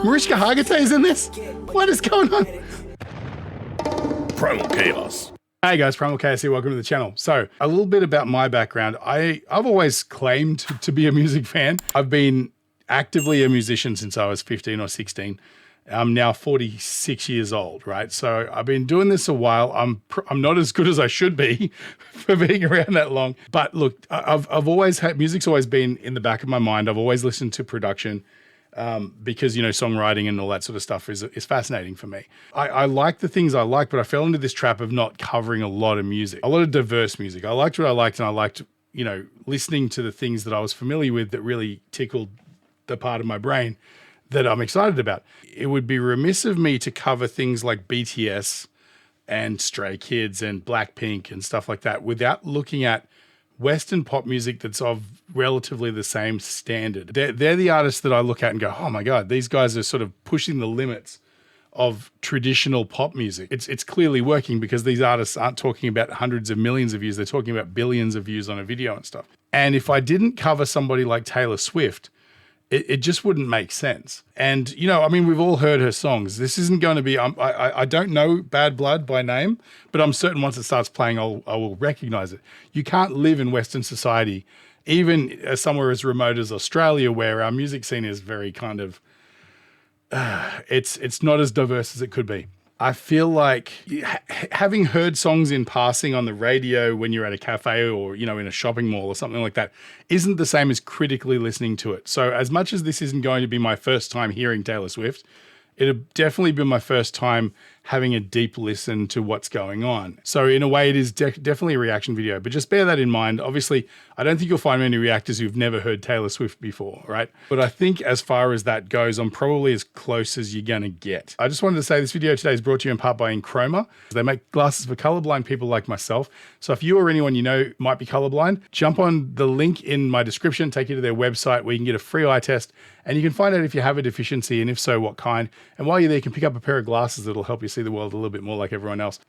Mariska Hargitay is in this? What is going on? Prymalchaos. Hey guys, Prymalchaos here. Welcome to the channel. So a little bit about my background. I've always claimed to be a music fan. I've been actively a musician since I was 15 or 16. I'm now 46 years old, right? So I've been doing this a while. I'm not as good as I should be for being around that long. But look, I've always had, music's always been in the back of my mind. I've always listened to production because, you know, songwriting and all that sort of stuff is fascinating for me. I like the things I like, but I fell into this trap of not covering a lot of music, a lot of diverse music. I liked what I liked, and I liked, you know, listening to the things that I was familiar with that really tickled the part of my brain that I'm excited about. It would be remiss of me to cover things like BTS and Stray Kids and Blackpink and stuff like that without looking at Western pop music that's of relatively the same standard. They're the artists that I look at and go, oh my God, these guys are sort of pushing the limits of traditional pop music. It's clearly working because these artists aren't talking about hundreds of millions of views. They're talking about billions of views on a video and stuff. And if I didn't cover somebody like Taylor Swift, it just wouldn't make sense. And, you know, I mean, we've all heard her songs. This isn't going to be, I don't know Bad Blood by name, but I'm certain once it starts playing, I will recognize it. You can't live in Western society, even somewhere as remote as Australia, where our music scene is very kind of, it's not as diverse as it could be. I feel like having heard songs in passing on the radio when you're at a cafe or, you know, in a shopping mall or something like that isn't the same as critically listening to it. So as much as this isn't going to be my first time hearing Taylor Swift, it'll definitely be my first time having a deep listen to what's going on. So in a way, it is definitely a reaction video, but just bear that in mind. Obviously, I don't think you'll find many reactors who've never heard Taylor Swift before, right? But I think as far as that goes, I'm probably as close as you're gonna get. I just wanted to say this video today is brought to you in part by Enchroma. They make glasses for colorblind people like myself. So if you or anyone you know might be colorblind, jump on the link in my description, take you to their website where you can get a free eye test, and you can find out if you have a deficiency, and if so, what kind. And while you're there, you can pick up a pair of glasses that'll help you see the world a little bit more like everyone else.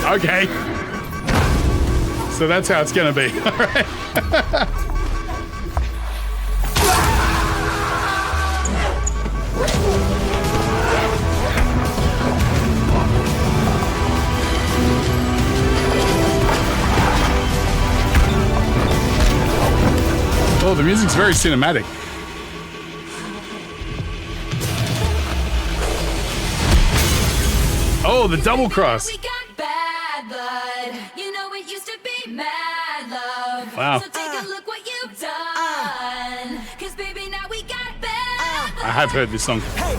Okay. So that's how it's gonna be. All right. Oh, the music's very cinematic. Oh, the double cross. We got bad blood. You know it used to be mad love. Wow. So take a look what you've done. Cause baby, now we got bad blood. I have heard this song. Hey,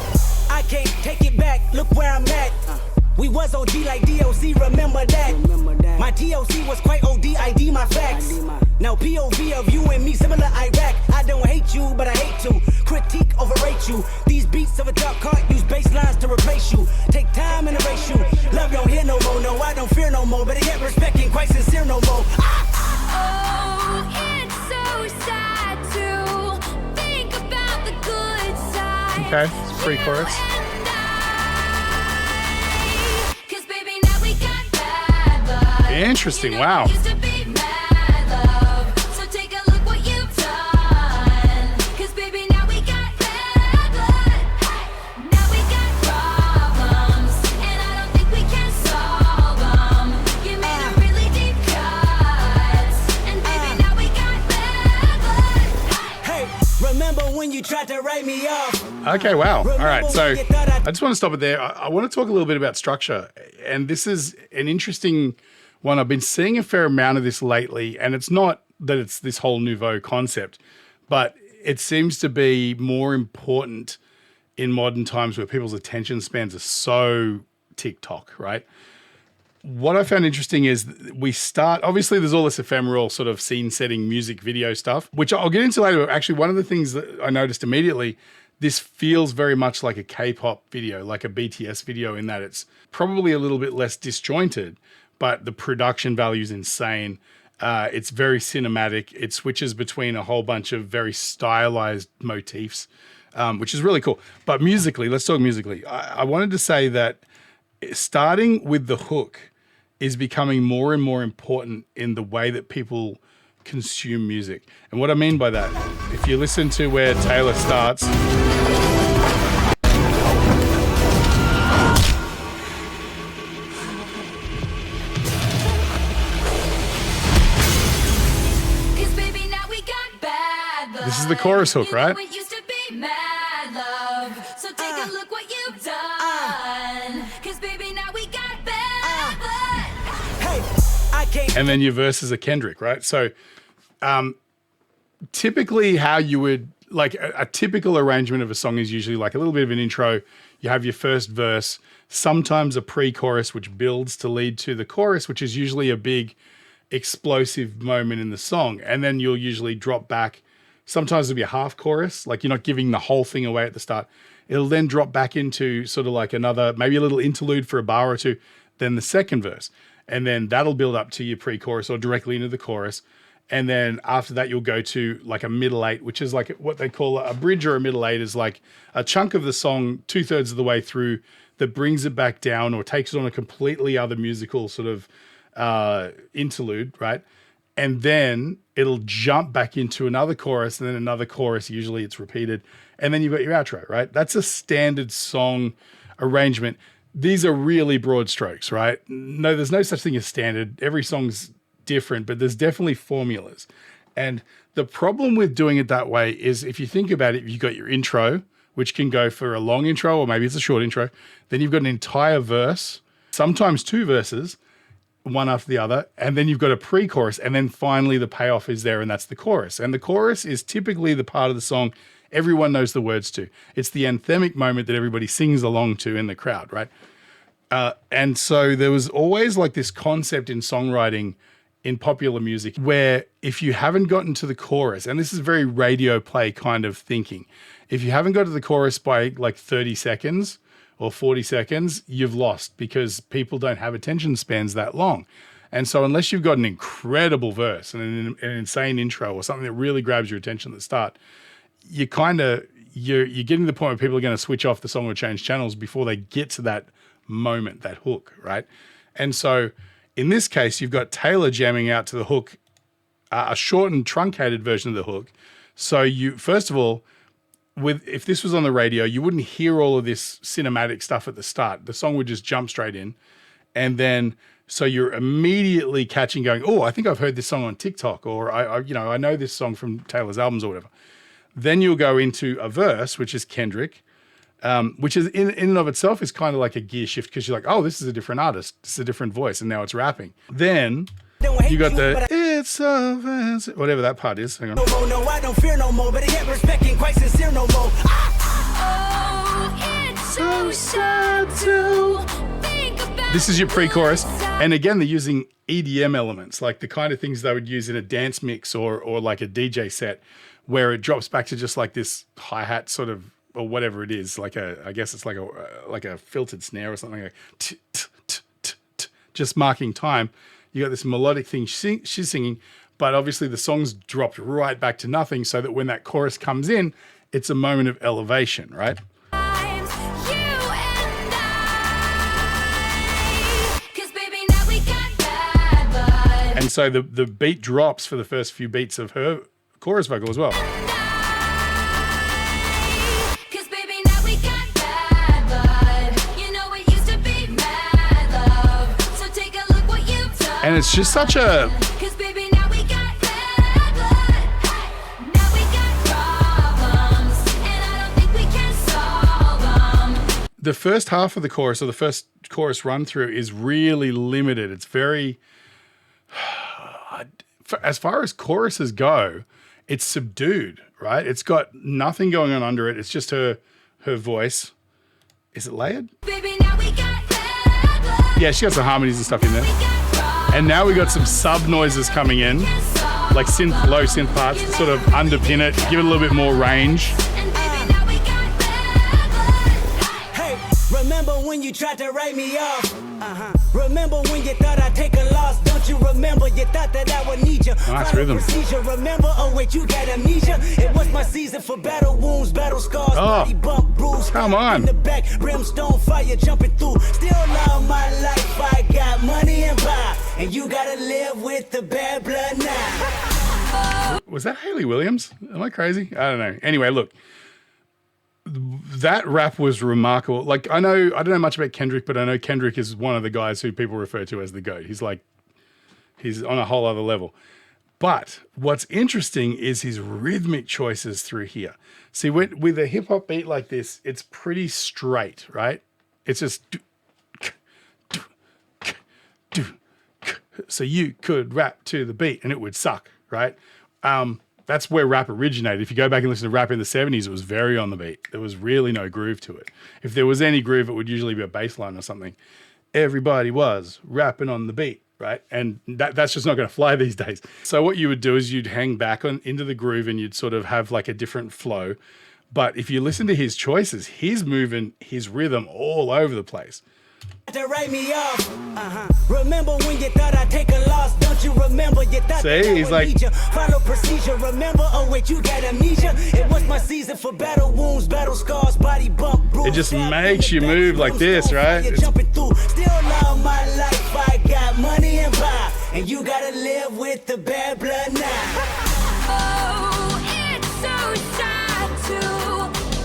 I can't take it back. Look where I'm at. We was OG like DOC, remember that. My TOC was quite OD, ID my facts. Now POV of you and me, similar Iraq. I don't hate you, but I hate to critique, overrate you. These beats of a dark can't use bass lines to replace you. Take time and erase you. Love don't hear no more, no, I don't fear no more. But yet respect ain't quite sincere no more. Oh, it's so sad to think about the good side. Okay, it's a free chorus. Interesting, wow. You tried to write me off. Okay, wow. All right, so I just want to stop it there. I want to talk a little bit about structure. And this is an interesting one. I've been seeing a fair amount of this lately, and it's not that it's this whole nouveau concept, but it seems to be more important in modern times where people's attention spans are so TikTok, right? What I found interesting is we start, obviously there's all this ephemeral sort of scene setting music video stuff, which I'll get into later. But actually, one of the things that I noticed immediately, this feels very much like a K-pop video, like a BTS video, in that it's probably a little bit less disjointed, but the production value is insane. It's very cinematic. It switches between a whole bunch of very stylized motifs, which is really cool. But musically, let's talk musically. I wanted to say that starting with the hook is becoming more and more important in the way that people consume music. And what I mean by that, if you listen to where Taylor starts, this is the chorus hook, right? It used to be mad love. So take a look what you've done. Cause baby, now we got bad blood. Hey, I can't. And then your verses are Kendrick, right? So typically how you would, like a typical arrangement of a song is usually like a little bit of an intro. You have your first verse, sometimes a pre-chorus, which builds to lead to the chorus, which is usually a big explosive moment in the song. And then you'll usually drop back. Sometimes it'll be a half chorus, like you're not giving the whole thing away at the start. It'll then drop back into sort of like another, maybe a little interlude for a bar or two, then the second verse. And then that'll build up to your pre-chorus or directly into the chorus. And then after that, you'll go to like a middle eight, which is like what they call a bridge, or a middle eight is like a chunk of the song 2/3 of the way through that brings it back down or takes it on a completely other musical sort of interlude, right? And then it'll jump back into another chorus and then another chorus. Usually it's repeated. And then you've got your outro, right? That's a standard song arrangement. These are really broad strokes, right? No, there's no such thing as standard. Every song's different, but there's definitely formulas. And the problem with doing it that way is if you think about it, you've got your intro, which can go for a long intro or maybe it's a short intro. Then you've got an entire verse, sometimes two verses, one after the other, and then you've got a pre-chorus, and then finally the payoff is there, and that's the chorus. And the chorus is typically the part of the song everyone knows the words to. It's the anthemic moment that everybody sings along to in the crowd, right? And so there was always like this concept in songwriting in popular music where if you haven't gotten to the chorus, and this is very radio play kind of thinking, if you haven't got to the chorus by like 30 seconds, or 40 seconds, you've lost because people don't have attention spans that long. And so unless you've got an incredible verse and an insane intro or something that really grabs your attention at the start, you're getting to the point where people are going to switch off the song or change channels before they get to that moment, that hook, right? And so in this case, you've got Taylor jamming out to the hook, a shortened, truncated version of the hook. So you, first of all, if this was on the radio, you wouldn't hear all of this cinematic stuff at the start. The song would just jump straight in. And then, so you're immediately catching going, oh, I think I've heard this song on TikTok, or I know this song from Taylor's albums or whatever. Then you'll go into a verse, which is Kendrick, which is in and of itself is kind of like a gear shift because you're like, oh, this is a different artist. It's a different voice. And now it's rapping. Then you got the it's so fancy, whatever that part is. Hang on. No, I don't fear no more, but I get respect ain't quite sincere no more. Oh, it's so sad to think about. This is your pre-chorus. And again, they're using EDM elements, like the kind of things they would use in a dance mix or like a DJ set, where it drops back to just like this hi-hat sort of, or whatever it is, like I guess it's like a filtered snare or something, like just marking time. You got this melodic thing she's singing, but obviously the song's dropped right back to nothing, so that when that chorus comes in, it's a moment of elevation, right? And so the beat drops for the first few beats of her chorus vocal as well. And it's just such a... The first half of the chorus, or the first chorus run through, is really limited. It's very... As far as choruses go, it's subdued, right? It's got nothing going on under it. It's just her voice. Is it layered? Yeah, she got some harmonies and stuff in there. And now we got some sub noises coming in, like low synth parts to sort of underpin it, give it a little bit more range. Hey, remember when you tried to write me off? Remember when you thought I'd take a loss? Don't Don't you remember? You thought that I would need you. Nice Follow rhythm. procedure. Remember? Oh wait, you got amnesia. It was my season for battle wounds, battle scars, body bump, bruise. Come on. In the back, brimstone fire jumping through. Still love my life. I got money and power, and you gotta live with the bad blood now. Was that Hayley Williams? Am I crazy? I don't know. Anyway, look, that rap was remarkable. Like, I don't know much about Kendrick, but I know Kendrick is one of the guys who people refer to as the GOAT. He's on a whole other level. But what's interesting is his rhythmic choices through here. See, with a hip hop beat like this, it's pretty straight, right? It's just, so you could rap to the beat and it would suck, right? That's where rap originated. If you go back and listen to rap in the 70s, it was very on the beat. There was really no groove to it. If there was any groove, it would usually be a bass line or something. Everybody was rapping on the beat, right? And that's just not going to fly these days. So what you would do is you'd hang back into the groove and you'd sort of have like a different flow. But if you listen to his choices, he's moving his rhythm all over the place. To write me off. Remember when you thought I'd take a loss? Don't you remember? You thought that I he's would like, need you. Follow procedure. Remember? Oh wait, you got amnesia. It was my season for battle wounds, battle scars, body bump, bruise. It just makes you move like this, right? It's, Jumping through. Still love my life. I got money and power, and you gotta live with the bad blood now. Oh, it's so sad to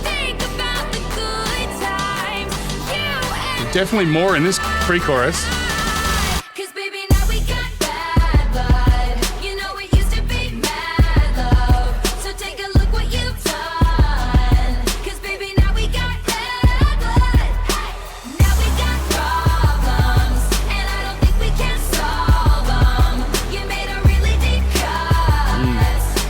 think about the good times. You and definitely more in this pre-chorus. Cause baby, now we got bad blood. You know it used to be mad love. So take a look what you've done. Cause baby, now we got bad blood. Now we got problems, and I don't think we can solve them. You made a really deep cut,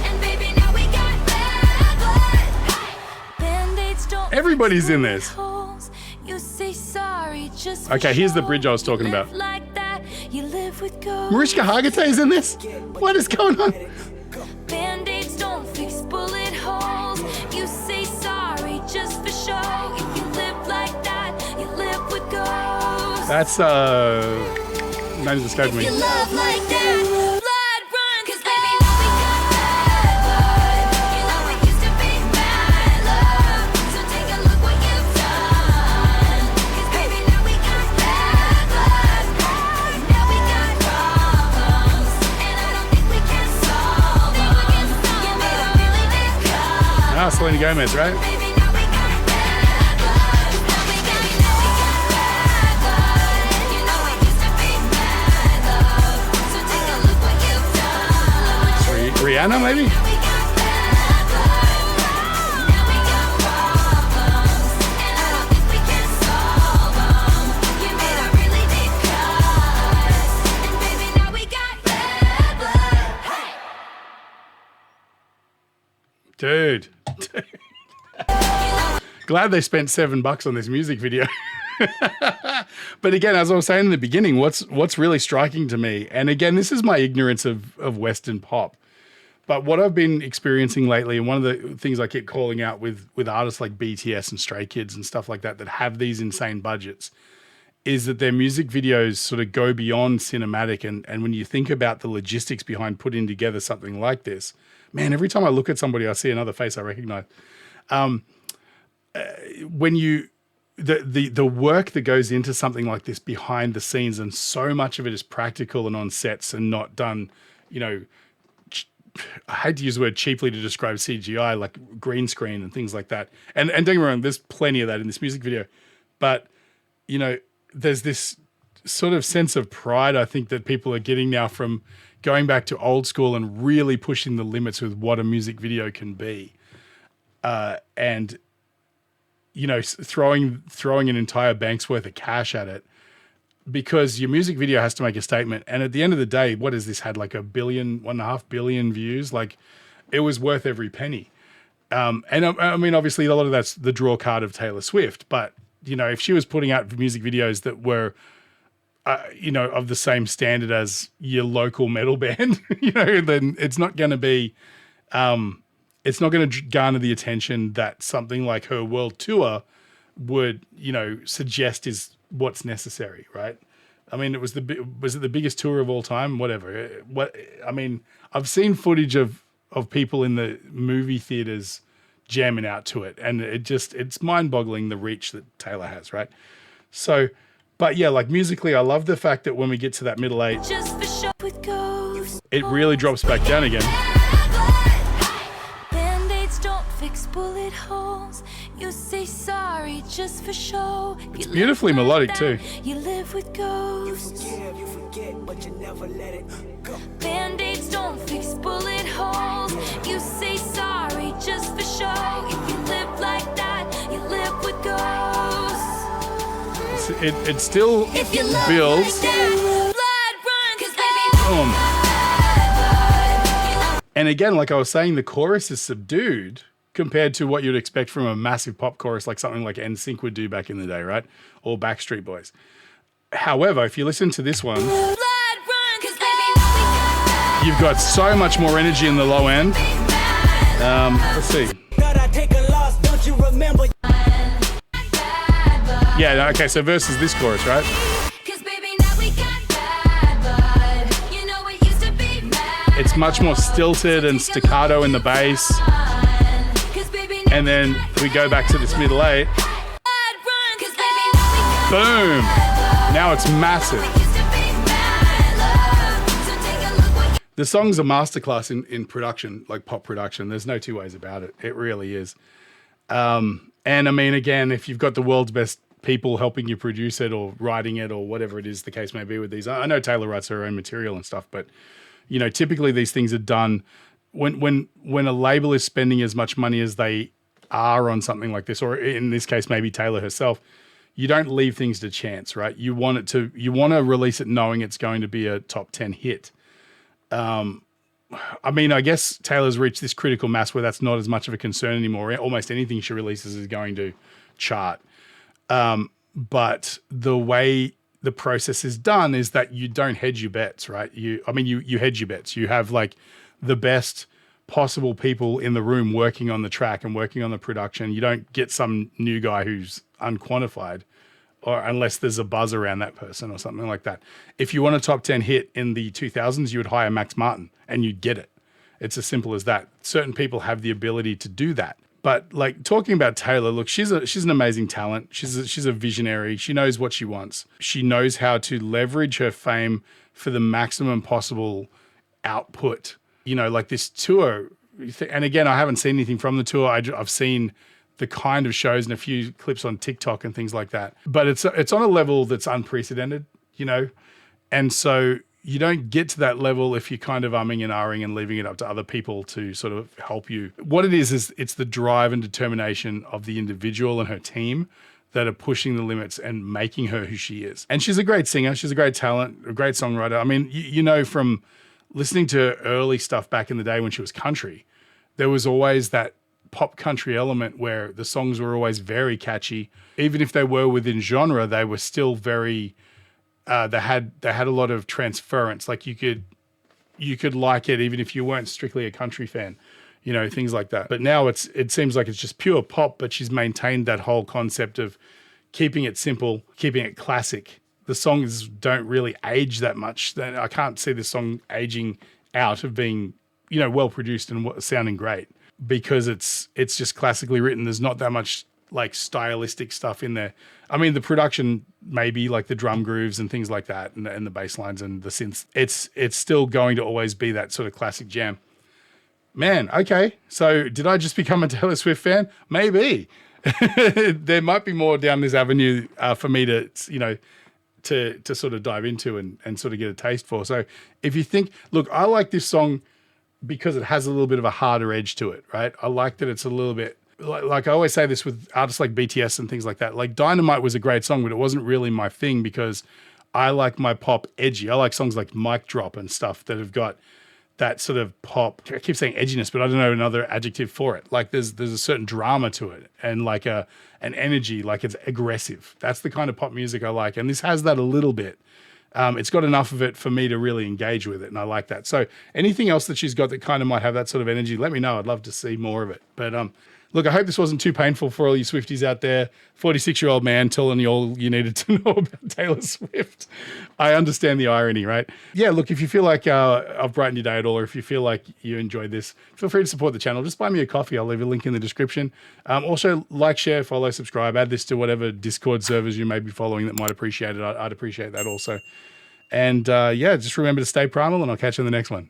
and baby, now we got bad blood. Band-Aids don't Everybody's in this. holes. You say sorry just Okay, here's the bridge I was talking about. like that. You live with ghosts. Mariska Hargitay's in this? What is going on? Band-Aids don't fix bullet holes. You say sorry just for show. If you live like that, you live with ghosts. That's, name's escaping me. You love like that, blood runs. Cause baby, now we got bad blood. You know it used to be mad love. So take a look what you've done. Cause baby, now we got bad blood. Now we got problems, and I don't think we can solve them. You made a really deep cut. Ah, Selena Gomez, right? Baby, now we got bad blood. Now we got bad blood. You know it used to be mad love. So take a look what you've done. Rihanna, maybe? Now we got bad blood. Now we got problems, and I don't think we can solve them. You made a really deep cut, and baby, now we got bad blood. Dude. Glad they spent $7 on this music video. But again, as I was saying in the beginning, what's really striking to me, and again, this is my ignorance of Western pop, but what I've been experiencing lately, and one of the things I keep calling out with artists like BTS and Stray Kids and stuff like that have these insane budgets, is that their music videos sort of go beyond cinematic. And when you think about the logistics behind putting together something like this, man, every time I look at somebody, I see another face I recognize. When you, the work that goes into something like this behind the scenes, and so much of it is practical and on sets and not done, you know, I hate to use the word cheaply to describe CGI, like green screen and things like that. And don't get me wrong, there's plenty of that in this music video. But, you know, there's this sort of sense of pride, I think, that people are getting now from going back to old school and really pushing the limits with what a music video can be. And, you know, throwing an entire bank's worth of cash at it, because your music video has to make a statement. And at the end of the day, what has this had, like 1.5 billion views? Like, it was worth every penny. And I mean, obviously a lot of that's the draw card of Taylor Swift, but you know, if she was putting out music videos that were, you know, of the same standard as your local metal band, you know, then it's not going to be, it's not going to garner the attention that something like her world tour would, you know, suggest is what's necessary, right? I mean, was it the biggest tour of all time? Whatever. I mean, I've seen footage of people in the movie theaters jamming out to it, and it's mind-boggling the reach that Taylor has, right? So, but yeah, like musically, I love the fact that when we get to that middle eight, Just for show with ghosts. it really drops back down again. Band-aids don't fix bullet holes. You say sorry just for show. It's beautifully melodic too. You live with ghosts. You forget, but you never let it go. Band-aids don't fix bullet holes. You say sorry just for show. If you live like that, you live with ghosts. It still If you love builds. like that, blood run, 'cause baby, Boom. And again, like I was saying, the chorus is subdued compared to what you'd expect from a massive pop chorus, like something like NSYNC would do back in the day, right? Or Backstreet Boys. However, if you listen to this one, blood run, 'cause baby, you've got so much more energy in the low end. Let's see. Thought I'd take a loss, don't you remember? Yeah, okay, so versus this chorus, right? 'cause baby, now we got bad blood. You know it used to be mad. It's much more stilted and staccato in the bass. 'Cause baby, now And then we go back to this middle eight. blood run, 'cause baby, now we got Boom. Now it's massive. used to be mad love. So take a look what you The song's a masterclass in production, like pop production. There's no two ways about it. It really is. And I mean, again, if you've got the world's best people helping you produce it or writing it or whatever it is the case may be with these. I know Taylor writes her own material and stuff, but you know, typically these things are done when a label is spending as much money as they are on something like this, or in this case, maybe Taylor herself, you don't leave things to chance, right? You want to release it knowing it's going to be a top 10 hit. I mean, I guess Taylor's reached this critical mass where that's not as much of a concern anymore. Almost anything she releases is going to chart. But the way the process is done is that you don't hedge your bets, right? You hedge your bets. You have like the best possible people in the room working on the track and working on the production. You don't get some new guy who's unquantified, or unless there's a buzz around that person or something like that. If you want a top 10 hit in the 2000s, you would hire Max Martin and you'd get it. It's as simple as that. Certain people have the ability to do that. But like talking about Taylor, look, she's an amazing talent. She's a visionary. She knows what she wants. She knows how to leverage her fame for the maximum possible output. You know, like this tour. And again, I haven't seen anything from the tour. I've seen the kind of shows and a few clips on TikTok and things like that. But it's on a level that's unprecedented, you know? And so you don't get to that level if you're kind of umming and ahhing and leaving it up to other people to sort of help you. What it is it's the drive and determination of the individual and her team that are pushing the limits and making her who she is. And she's a great singer. She's a great talent, a great songwriter. I mean, you know, from listening to early stuff back in the day when she was country, there was always that pop country element where the songs were always very catchy. Even if they were within genre, they were still very... they had a lot of transference. Like you could like it even if you weren't strictly a country fan, you know, things like that. But now it seems like it's just pure pop, but she's maintained that whole concept of keeping it simple, keeping it classic. The songs don't really age that much. I can't see this song aging out of being, you know, well produced and sounding great because it's just classically written. There's not that much like stylistic stuff in there. I mean, the production, maybe like the drum grooves and things like that, and the bass lines and the synths. It's still going to always be that sort of classic jam. Man, okay. So did I just become a Taylor Swift fan? Maybe. There might be more down this avenue for me to, you know, to sort of dive into and sort of get a taste for. So if you think, look, I like this song because it has a little bit of a harder edge to it, right? I like that it's a little bit, like I always say this with artists like BTS and things like that. Like Dynamite was a great song, but it wasn't really my thing because I like my pop edgy. I like songs like Mic Drop and stuff that have got that sort of pop, I keep saying edginess, but I don't know another adjective for it. Like there's a certain drama to it and like an energy, like it's aggressive. That's the kind of pop music I like. And this has that a little bit. It's got enough of it for me to really engage with it. And I like that. So anything else that she's got that kind of might have that sort of energy, let me know. I'd love to see more of it. But Look, I hope this wasn't too painful for all you Swifties out there. 46-year-old man telling you all you needed to know about Taylor Swift. I understand the irony, right? Yeah, look, if you feel like I've brightened your day at all, or if you feel like you enjoyed this, feel free to support the channel. Just buy me a coffee. I'll leave a link in the description. Also, like, share, follow, subscribe. Add this to whatever Discord servers you may be following that might appreciate it. I'd appreciate that also. And yeah, just remember to stay primal, and I'll catch you in the next one.